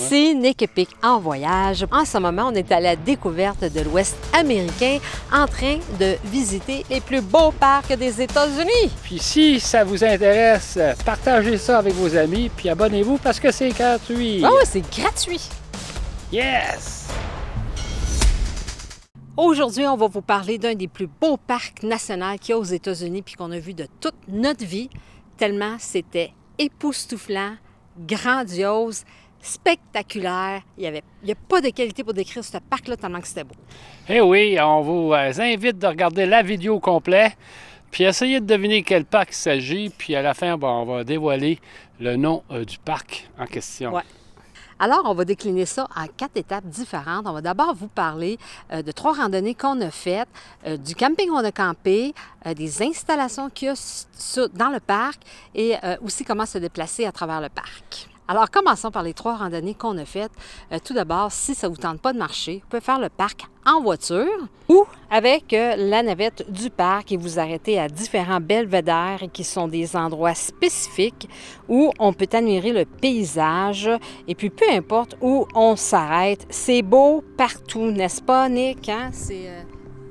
Ici Nick Epic en voyage. En ce moment, on est à la découverte de l'Ouest américain en train de visiter les plus beaux parcs des États-Unis. Puis si ça vous intéresse, partagez ça avec vos amis, puis abonnez-vous parce que c'est gratuit. Ah oui, c'est gratuit. Yes! Aujourd'hui, on va vous parler d'un des plus beaux parcs nationaux qu'il y a aux États-Unis puis qu'on a vu de toute notre vie, tellement c'était époustouflant, grandiose, spectaculaire. Il n'y a pas de qualité pour décrire ce parc-là tellement que c'était beau. Eh oui, on vous invite de regarder la vidéo complète, puis essayer de deviner quel parc il s'agit, puis à la fin, on va dévoiler le nom du parc en question. Ouais. Alors, on va décliner ça en 4 étapes différentes. On va d'abord vous parler de 3 randonnées qu'on a faites, du camping où on a campé, des installations qu'il y a dans le parc et aussi comment se déplacer à travers le parc. Alors, commençons par les 3 randonnées qu'on a faites. Tout d'abord, si ça ne vous tente pas de marcher, vous pouvez faire le parc en voiture ou avec la navette du parc et vous arrêter à différents belvédères qui sont des endroits spécifiques où on peut admirer le paysage. Et puis, peu importe où on s'arrête, c'est beau partout, n'est-ce pas, Nick? Hein? C'est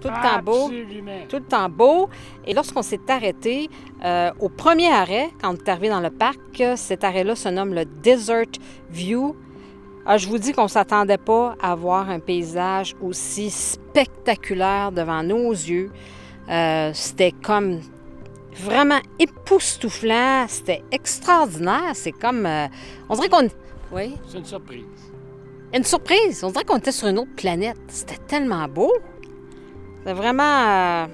tout le temps beau. Absolument. Tout le temps beau. Et lorsqu'on s'est arrêté au premier arrêt, quand on est arrivé dans le parc, cet arrêt-là se nomme le Desert View. Je vous dis qu'on ne s'attendait pas à voir un paysage aussi spectaculaire devant nos yeux. C'était comme vraiment époustouflant. C'était extraordinaire. C'est comme... on dirait qu'on... Oui? C'est une surprise. Une surprise. On dirait qu'on était sur une autre planète. C'était tellement beau. C'était vraiment,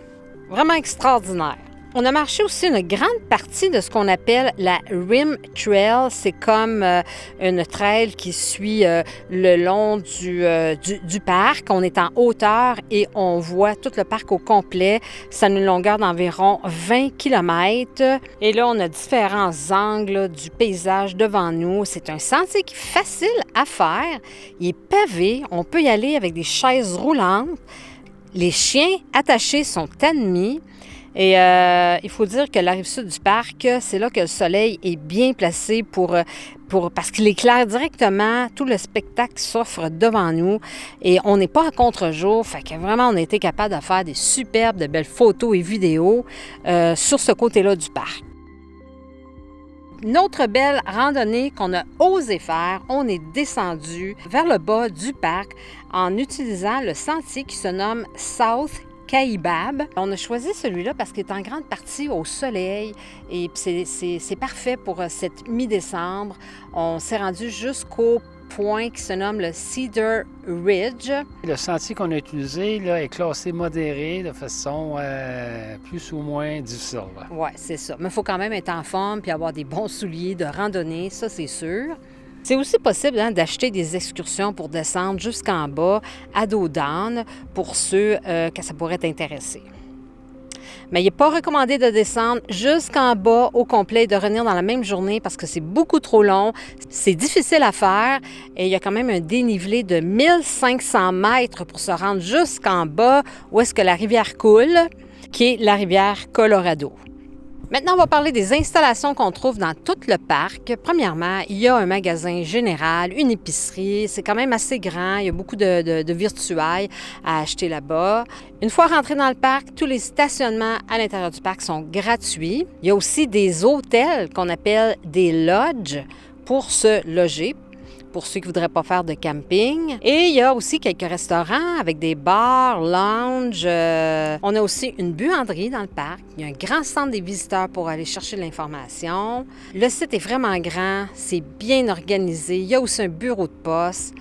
vraiment extraordinaire. On a marché aussi une grande partie de ce qu'on appelle la Rim Trail. C'est comme une trail qui suit le long du parc. On est en hauteur et on voit tout le parc au complet. Ça a une longueur d'environ 20 km. Et là, on a différents angles du paysage devant nous. C'est un sentier qui est facile à faire. Il est pavé. On peut y aller avec des chaises roulantes. Les chiens attachés sont admis. Et il faut dire que la rive sud du parc, c'est là que le soleil est bien placé parce qu'il éclaire directement. Tout le spectacle s'offre devant nous et on n'est pas à contre-jour. Fait que vraiment, on a été capable de faire des superbes, de belles photos et vidéos sur ce côté-là du parc. Une autre belle randonnée qu'on a osé faire, on est descendu vers le bas du parc en utilisant le sentier qui se nomme South Kaibab. On a choisi celui-là parce qu'il est en grande partie au soleil et c'est parfait pour cette mi-décembre. On s'est rendu jusqu'au point qui se nomme le Cedar Ridge. Le sentier qu'on a utilisé là, est classé modéré de façon plus ou moins difficile. Oui, c'est ça. Mais il faut quand même être en forme puis avoir des bons souliers de randonnée, ça c'est sûr. C'est aussi possible d'acheter des excursions pour descendre jusqu'en bas à dos d'âne pour ceux que ça pourrait intéresser. Mais il n'est pas recommandé de descendre jusqu'en bas au complet et de revenir dans la même journée parce que c'est beaucoup trop long. C'est difficile à faire et il y a quand même un dénivelé de 1500 mètres pour se rendre jusqu'en bas où est-ce que la rivière coule, qui est la rivière Colorado. Maintenant, on va parler des installations qu'on trouve dans tout le parc. Premièrement, il y a un magasin général, une épicerie. C'est quand même assez grand. Il y a beaucoup de virtuailles à acheter là-bas. Une fois rentré dans le parc, tous les stationnements à l'intérieur du parc sont gratuits. Il y a aussi des hôtels qu'on appelle des lodges pour se loger, pour ceux qui ne voudraient pas faire de camping. Et il y a aussi quelques restaurants avec des bars, lounges. On a aussi une buanderie dans le parc. Il y a un grand centre des visiteurs pour aller chercher de l'information. Le site est vraiment grand, c'est bien organisé. Il y a aussi un bureau de poste.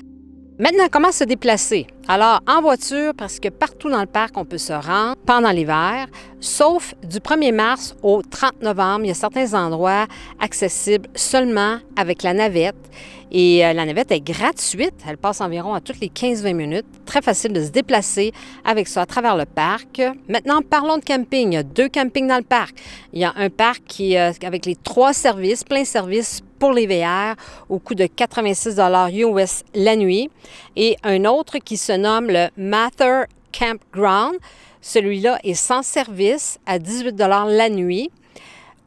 Maintenant, comment se déplacer? Alors, en voiture, parce que partout dans le parc, on peut se rendre pendant l'hiver, sauf du 1er mars au 30 novembre. Il y a certains endroits accessibles seulement avec la navette. Et la navette est gratuite. Elle passe environ à toutes les 15-20 minutes. Très facile de se déplacer avec ça à travers le parc. Maintenant, parlons de camping. Il y a 2 campings dans le parc. Il y a un parc qui avec les 3 services, plein service pour les VR, au coût de 86 $ US la nuit. Et un autre qui se nomme le Mather Campground. Celui-là est sans service à 18 $ la nuit.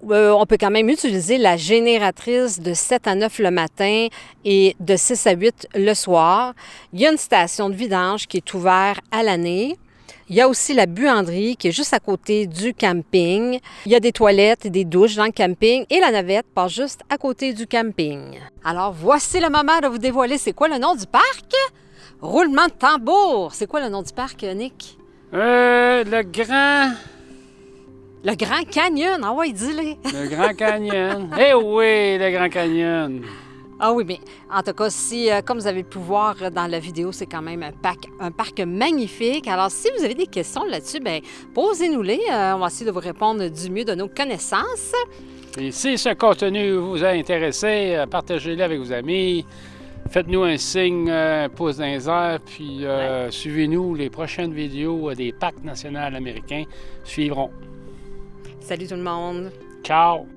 On peut quand même utiliser la génératrice de 7 à 9 le matin et de 6 à 8 le soir. Il y a une station de vidange qui est ouverte à l'année. Il y a aussi la buanderie qui est juste à côté du camping. Il y a des toilettes et des douches dans le camping et la navette passe juste à côté du camping. Alors, voici le moment de vous dévoiler c'est quoi le nom du parc? Roulement de tambour! C'est quoi le nom du parc, Nick? Le Grand... Le Grand Canyon! Ah ouais, dis-le! Le Grand Canyon. Eh oui, le Grand Canyon! Ah oui, mais en tout cas, si, comme vous avez pu voir dans la vidéo, c'est quand même un parc magnifique. Alors, si vous avez des questions là-dessus, bien, posez-nous-les. On va essayer de vous répondre du mieux de nos connaissances. Et si ce contenu vous a intéressé, partagez-le avec vos amis. Faites-nous un signe, un pouce dans les airs, puis suivez-nous. Les prochaines vidéos des parcs nationaux américains suivront. Salut tout le monde! Ciao!